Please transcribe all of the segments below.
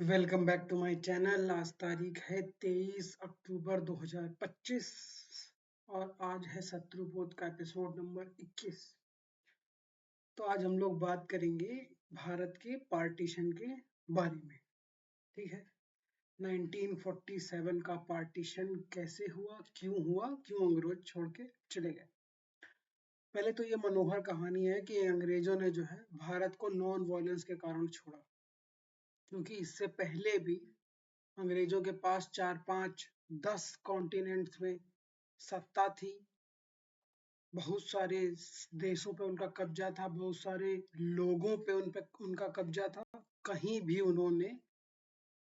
Welcome back to my channel. आज तारीख है 23 अक्टूबर 2025 और आज है शत्रुपोध का एपिसोड नंबर 21। तो आज हम लोग बात करेंगे भारत के पार्टीशन के बारे में। ठीक है, 1947 का पार्टीशन कैसे हुआ, क्यों अंग्रेज छोड़ के चले गए। पहले तो ये मनोहर कहानी है कि अंग्रेजों ने जो है भारत को नॉन वायलेंस के कारण छोड़ा, क्योंकि इससे पहले भी अंग्रेजों के पास 4, 5, 10 कॉन्टिनेंट्स में सत्ता थी। बहुत सारे देशों पे उनका कब्जा था, बहुत सारे लोगों पे उनका कब्जा था। कहीं भी उन्होंने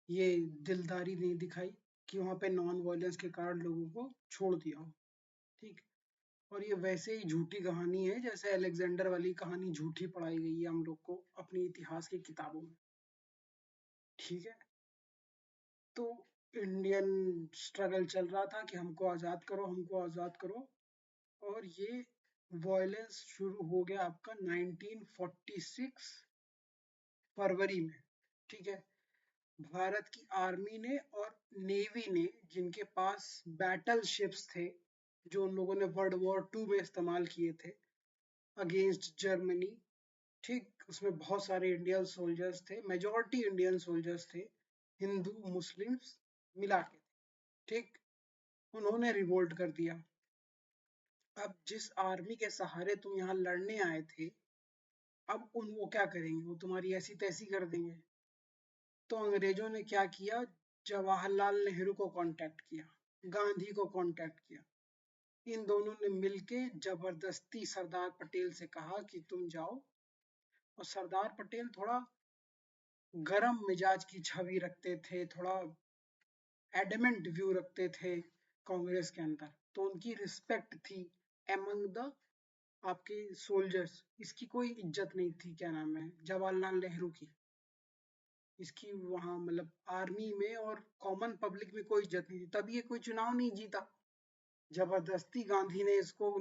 ये दिलदारी नहीं दिखाई कि वहां पे नॉन वायलेंस के कारण लोगों को छोड़ दिया हो। ठीक, और ये वैसे ही झूठी कहानी है जैसे अलेक्जेंडर वाली कहानी झूठी पढ़ाई गई है हम लोग को अपनी इतिहास की किताबों में। ठीक है, तो इंडियन स्ट्रगल चल रहा था कि हमको आज़ाद करो, हमको आज़ाद करो, और ये वॉयलेंस शुरू हो गया आपका 1946 फरवरी में। ठीक है, भारत की आर्मी ने और नेवी ने, जिनके पास बैटल शिप्स थे जो उन लोगों ने वर्ल्ड वॉर 2 में इस्तेमाल किए थे अगेंस्ट जर्मनी। ठीक, उसमें बहुत सारे इंडियन सोल्जर्स थे, मेजॉरिटी इंडियन सोल्जर्स थे, हिंदू मुस्लिम्स मिला के। ठीक, उन्होंने रिवोल्ट कर दिया। अब जिस आर्मी के सहारे तुम यहाँ लड़ने आए थे, अब वो क्या करेंगे, वो तुम्हारी ऐसी तैसी कर देंगे। तो अंग्रेजों ने क्या किया, जवाहरलाल नेहरू को कांटेक्ट किया, गांधी को कांटेक्ट किया। इन दोनों ने मिलके जबरदस्ती सरदार पटेल से कहा कि तुम जाओ। और सरदार पटेल थोड़ा गरम मिजाज की छवि रखते थे, थोड़ा एडमेंट व्यू रखते थे कांग्रेस के अंदर, तो उनकी रिस्पेक्ट थी एमंग द आपके सोल्जर्स। इसकी कोई इज्जत नहीं थी, क्या नाम है, जवाहरलाल नेहरू की। इसकी वहां मतलब आर्मी में और कॉमन पब्लिक में कोई इज्जत नहीं थी। तब ये कोई चुनाव नहीं जीता, जबरदस्ती गांधी ने इसको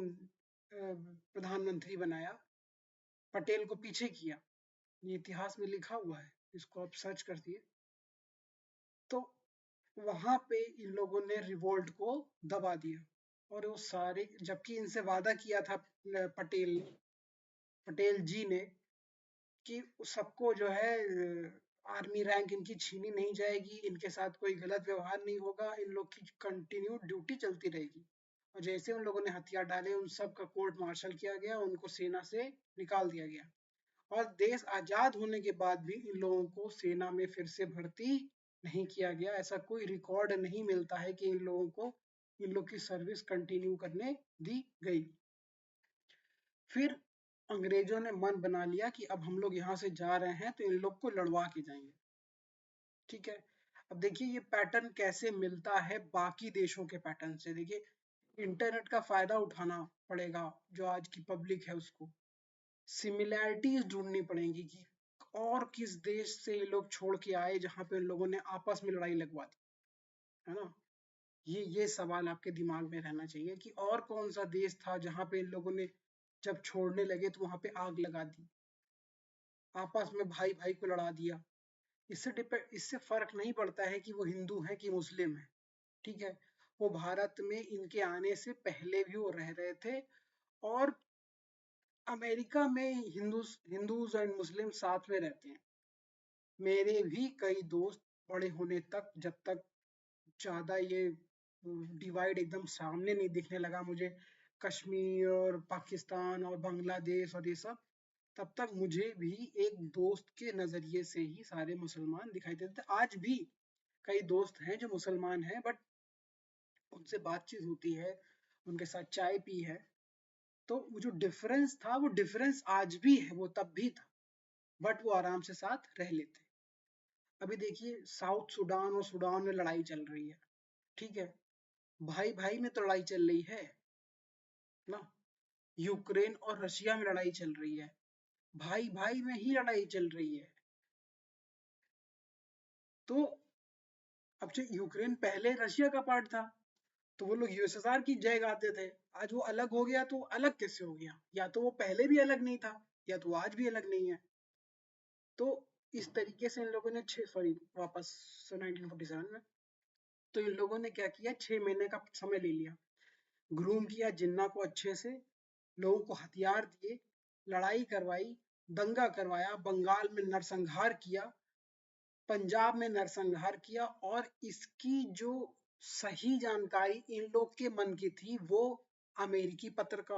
प्रधानमंत्री बनाया, पटेल को पीछे किया। ये इतिहास में लिखा हुआ है, इसको आप सर्च कर दिए। तो वहां पे इन लोगों ने रिवोल्ट को दबा दिया, और वो सारे, जबकि इनसे वादा किया था पटेल जी ने कि सबको जो है आर्मी रैंक इनकी छीनी नहीं जाएगी, इनके साथ कोई गलत व्यवहार नहीं होगा, इन लोग की कंटिन्यू ड्यूटी चलती रहेगी। और जैसे उन लोगों ने हथियार डाले, उन सब का कोर्ट मार्शल किया गया, उनको सेना से निकाल दिया गया। और देश आजाद होने के बाद भी इन लोगों को सेना में फिर से भर्ती नहीं किया गया। ऐसा कोई रिकॉर्ड नहीं मिलता है कि इन लोगों को, इन लोग की सर्विस कंटिन्यू करने दी गई। फिर अंग्रेजों ने मन बना लिया कि अब हम लोग यहाँ से जा रहे हैं तो इन लोग को लड़वा के जाएंगे। ठीक है, अब देखिए ये पैटर्न कैसे मिलता है बाकी देशों के पैटर्न से। देखिए, इंटरनेट का फायदा उठाना पड़ेगा जो आज की पब्लिक है उसको, सिमिलैरिटीज ढूंढनी पड़ेगी कि और किस देश से ये लोग छोड़ के आए जहां पे इन लोगों ने आपस में लड़ाई लगवा दी, है ना। ये सवाल आपके दिमाग में रहना चाहिए कि और कौन सा देश था जहां पे इन लोगों ने जब छोड़ने लगे तो वहां पे आग लगा दी, आपस में भाई भाई को लड़ा दिया। इससे फर्क नहीं पड़ता है कि वो हिंदू है कि मुस्लिम है। ठीक है, वो भारत में इनके आने से पहले भी वो रह रहे थे, और अमेरिका में हिंदूज एंड मुस्लिम साथ में रहते हैं। मेरे भी कई दोस्त बड़े होने तक, जब तक ज्यादा ये डिवाइड एकदम सामने नहीं दिखने लगा मुझे, कश्मीर और पाकिस्तान और बांग्लादेश और ये सब, तब तक मुझे भी एक दोस्त के नजरिए से ही सारे मुसलमान दिखाई देते थे। आज भी कई दोस्त हैं जो मुसलमान हैं, बट उनसे बातचीत होती है, उनके साथ चाय पी है, तो वो जो डिफरेंस था वो डिफरेंस आज भी है, वो तब भी था, बट वो आराम से साथ रह लेते। अभी देखिए, साउथ सूडान और सूडान में लड़ाई चल रही है। ठीक है, भाई भाई में तो लड़ाई चल रही है ना। यूक्रेन और रशिया में लड़ाई चल रही है, भाई भाई में ही लड़ाई चल रही है। तो अब जो यूक्रेन पहले रशिया का पार्ट था, तो वो लोग यूएसएसआर की जय गाते थे। आज वो अलग हो गया, तो अलग कैसे हो गया? या तो वो पहले भी अलग नहीं था, या तो आज भी अलग नहीं है। तो इस तरीके से इन लोगों ने वापस 1947 में, तो इन लोगों ने क्या किया, 6 महीने का समय ले लिया, ग्रूम किया जिन्ना को अच्छे से, लोगों को हथियार दिए, लड़ाई करवाई, दंगा करवाया, बंगाल में नरसंहार किया, पंजाब में नरसंहार किया, और इसकी जो सही जानकारी इन लोग के मन की थी वो अमेरिकी पत्र का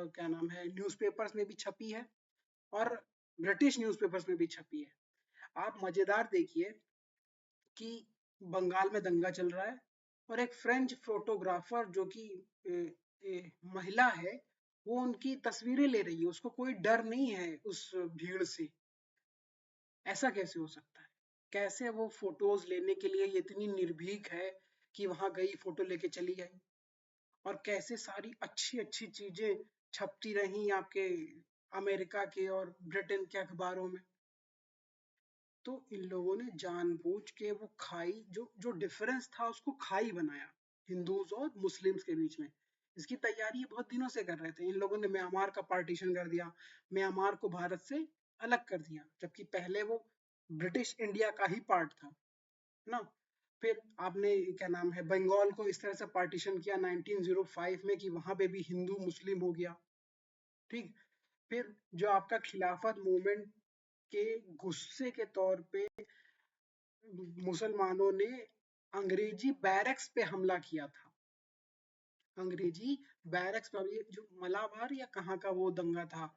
क्या नाम है, न्यूज़पेपर्स में भी छपी है और ब्रिटिश न्यूज़पेपर्स में भी छपी है। आप मजेदार देखिए कि बंगाल में दंगा चल रहा है और एक फ्रेंच फोटोग्राफर जो कि महिला है, वो उनकी तस्वीरें ले रही है, उसको कोई डर नहीं है उस भीड़ से। ऐसा कैसे हो सकता है? कैसे वो फोटोज लेने के लिए इतनी निर्भीक है कि वहां गई, फोटो लेके चली आई, और कैसे सारी अच्छी अच्छी चीजें छपती रही आपके अमेरिका के और ब्रिटेन के अखबारों में। तो इन लोगों ने जानबूझ के वो खाई, जो डिफरेंस था उसको खाई बनाया हिंदूज और मुस्लिम्स के बीच में। इसकी तैयारी बहुत दिनों से कर रहे थे। इन लोगों ने म्यांमार का पार्टीशन कर दिया, म्यांमार को भारत से अलग कर दिया, जबकि पहले वो ब्रिटिश इंडिया का ही पार्ट था ना। फिर आपने क्या नाम है, बंगाल को इस तरह से पार्टीशन किया 1905 में कि वहां पे भी हिंदू मुस्लिम हो गया। ठीक। फिर जो आपका खिलाफत मूवमेंट के गुस्से के तौर पे मुसलमानों ने अंग्रेजी बैरक्स पे हमला किया था। अंग्रेजी बैरक्स पर, ये जो मलाबार या कहाँ का वो दंगा था,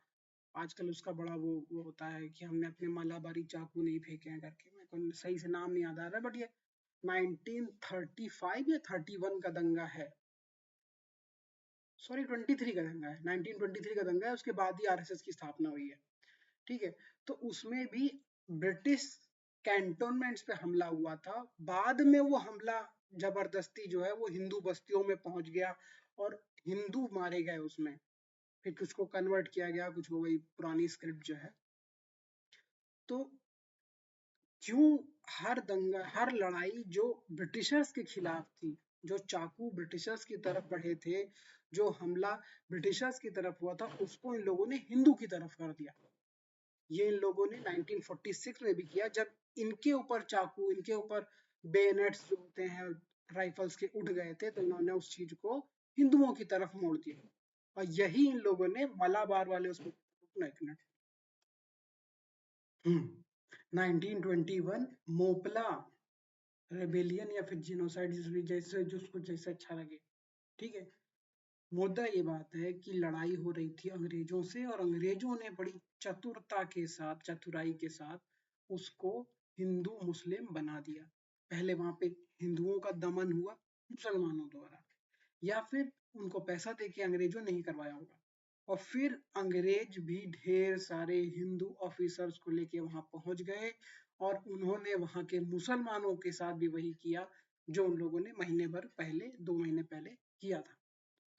आजकल उसका बड़ा वो होता है कि हमने अपने मलाबारी चाकू नहीं फेंके हैं करके, मेरे को सही से नाम नहीं याद आ रहा, बट ये 1935 या 31 का दंगा है, सॉरी 23 का दंगा है, 1923 का दंगा है, उसके बाद ही आरएसएस की स्थापना हुई है। ठीक है। तो उसमें भी ब्रिटिश कैंटोनमेंट्स पे हमला हुआ था। बाद में वो हमला जबरदस्ती जो है वो हिंदू बस्तियों में पहुंच गया और हिंदू मारे गए उसमें। फिर कुछ को कन्वर्ट किया गया, कुछ को वही पुरानी स्क्रिप्ट जो है। तो क्यों हर दंगा, हर लड़ाई जो ब्रिटिशर्स के खिलाफ थी, जो चाकू ब्रिटिशर्स की तरफ बढ़े थे, जो हमला ब्रिटिशर्स की तरफ हुआ था, उसको इन लोगों ने हिंदू की तरफ कर दिया। ये इन लोगों ने 1946 में भी किया, जब इनके ऊपर चाकू, इनके ऊपर बेनेट्स जो होते हैं राइफल्स के उठ गए थे, तो इन्होंने उस चीज को हिंदुओं की तरफ मोड़ दिया। और यही इन लोगों ने मलाबार वाले उसको, एक मिनट, 1921 मोपला रेबेलियन या फिर जिनोसाइड, जैसे जिसको जैसे अच्छा लगे। ठीक है। मुद्दा ये बात है कि लड़ाई हो रही थी अंग्रेजों से, और अंग्रेजों ने बड़ी चतुरता के साथ, चतुराई के साथ उसको हिंदू मुस्लिम बना दिया। पहले वहां पे हिंदुओं का दमन हुआ मुसलमानों द्वारा, या फिर उनको पैसा देके अंग्रेजों ने ही करवाया होगा, और फिर अंग्रेज भी ढेर सारे हिंदू ऑफिसर्स को लेके वहां पहुंच गए, और उन्होंने वहां के मुसलमानों के साथ भी वही किया जो उन लोगों ने महीने भर पहले, 2 महीने पहले किया था।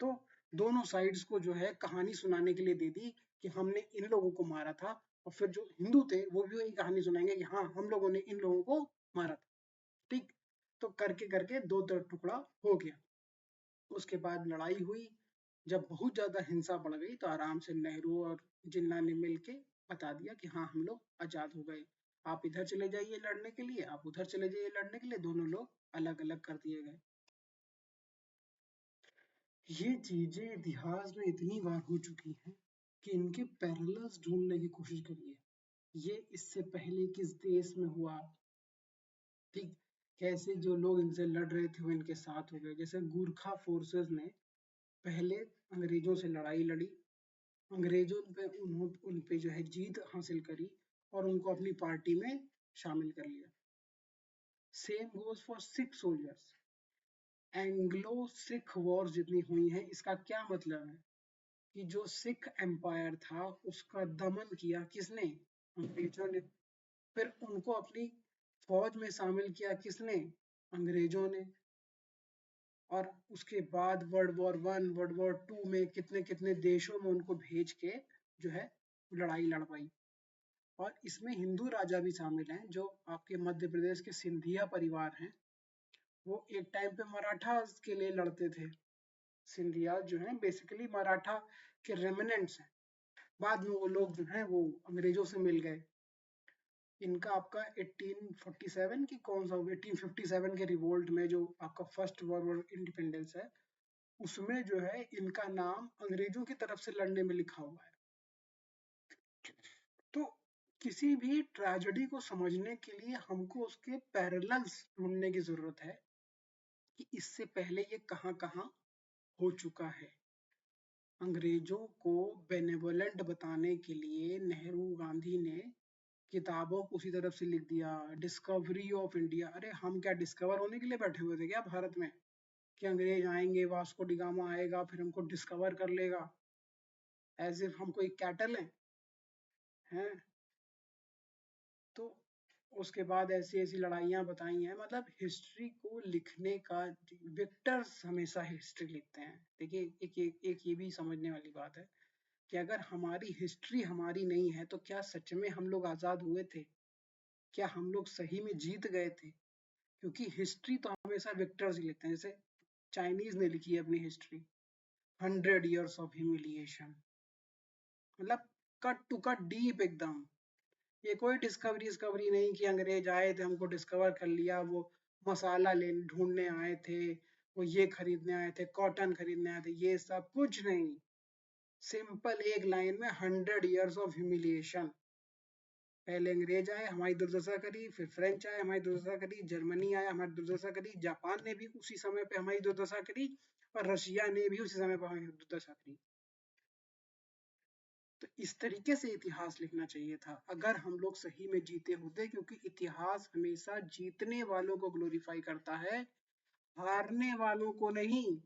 तो दोनों साइड्स को जो है कहानी सुनाने के लिए दे दी कि हमने इन लोगों को मारा था, और फिर जो हिंदू थे वो भी वही कहानी सुनाएंगे कि हाँ हम लोगों ने इन लोगों को मारा था। ठीक। तो करके करके दो टुकड़ा हो गया। उसके बाद लड़ाई हुई, जब बहुत ज्यादा हिंसा बढ़ गई तो आराम से नेहरू और जिन्ना ने मिलके बता दिया कि हाँ हम लोग आजाद हो गए, आप इधर चले जाइए लड़ने के लिए, आप उधर चले जाइए लड़ने के लिए, दोनों लोग अलग अलग कर दिए गए। ये चीजें इतिहास में इतनी बार हो चुकी हैं कि इनके पैरेलल्स ढूंढने की कोशिश करिए। ये इससे पहले किस देश में हुआ, ठीक, कैसे जो लोग इनसे लड़ रहे थे वो इनके साथ हो गए। जैसे गुरखा फोर्सेस ने पहले अंग्रेजों से लड़ाई लड़ी, अंग्रेजों पे उन पे जो है जीत हासिल करी, और उनको अपनी पार्टी में शामिल कर लिया। Same goes for Sikh soldiers. Anglo Sikh war जितनी हुई हैं, इसका क्या मतलब है कि जो सिख एम्पायर था उसका दमन किया किसने, अंग्रेजों ने। फिर उनको अपनी फौज में शामिल किया किसने, अंग्रेजों ने। और उसके बाद वर्ल्ड वॉर 1, वर्ल्ड वॉर 2 में कितने कितने देशों में उनको भेज के जो है लड़ाई लड़वाई। और इसमें हिंदू राजा भी शामिल हैं, जो आपके मध्य प्रदेश के सिंधिया परिवार हैं, वो एक टाइम पे मराठा के लिए लड़ते थे। सिंधिया जो है बेसिकली मराठा के रेमिनेंट्स हैं। बाद में वो लोग जो हैं वो अंग्रेजों से मिल गए। इनका आपका 1847 की कौन सा 1857 के रिवोल्ट में जो आपका फर्स्ट वॉर इंडिपेंडेंस है, उसमें जो है इनका नाम अंग्रेजों की तरफ से लड़ने में लिखा हुआ है। तो किसी भी ट्रेजेडी को समझने के लिए हमको उसके पैरेलल्स ढूंढने की जरूरत है कि इससे पहले ये कहां कहां हो चुका है। अंग्रेजों को बेनेवोलेंट बताने के लिए नेहरू गांधी ने किताबों को उसी तरफ से लिख दिया, डिस्कवरी ऑफ इंडिया। अरे हम क्या डिस्कवर होने के लिए बैठे हुए थे क्या भारत में, कि अंग्रेज आएंगे, वास्को डिगामा आएगा, फिर हमको डिस्कवर कर लेगा, एज इफ हम कोई कैटल हैं। तो उसके बाद ऐसी ऐसी लड़ाइयाँ बताई हैं। मतलब हिस्ट्री को लिखने का, विक्टर्स हमेशा हिस्ट्री लिखते हैं। देखिए एक ये भी समझने वाली बात है कि अगर हमारी हिस्ट्री हमारी नहीं है तो क्या सच में हम लोग आजाद हुए थे, क्या हम लोग सही में जीत गए थे? क्योंकि हिस्ट्री तो हमेशा विक्टर्स ही लिखते हैं। जैसे चाइनीज ने लिखी है अपनी हिस्ट्री, 100 years ऑफ ह्यूमिलिएशन, मतलब कट टू कट डीप एकदम। ये कोई डिस्कवरी नहीं कि अंग्रेज आए थे हमको डिस्कवर कर लिया, वो मसाला ले ढूंढने आए थे, वो ये खरीदने आए थे, कॉटन खरीदने आए थे, ये सब कुछ नहीं। सिंपल एक लाइन में 100 years ऑफ ह्यूमिलिएशन। पहले अंग्रेज आए, हमारी दुर्दशा करी, फिर फ्रेंच आए, हमारी दुर्दशा करी, जर्मनी आया, हमारी दुर्दशा करी, जापान ने भी उसी समय पे हमारी दुर्दशा करी, और रशिया ने भी उसी समय पर हमारी दुर्दशा करी। तो इस तरीके से इतिहास लिखना चाहिए था अगर हम लोग सही में जीते होते, क्योंकि इतिहास हमेशा जीतने वालों को ग्लोरीफाई करता है, हारने वालों को नहीं।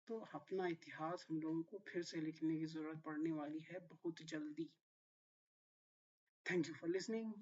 तो अपना इतिहास हम लोगों को फिर से लिखने की जरूरत पड़ने वाली है बहुत जल्दी। Thank you for listening.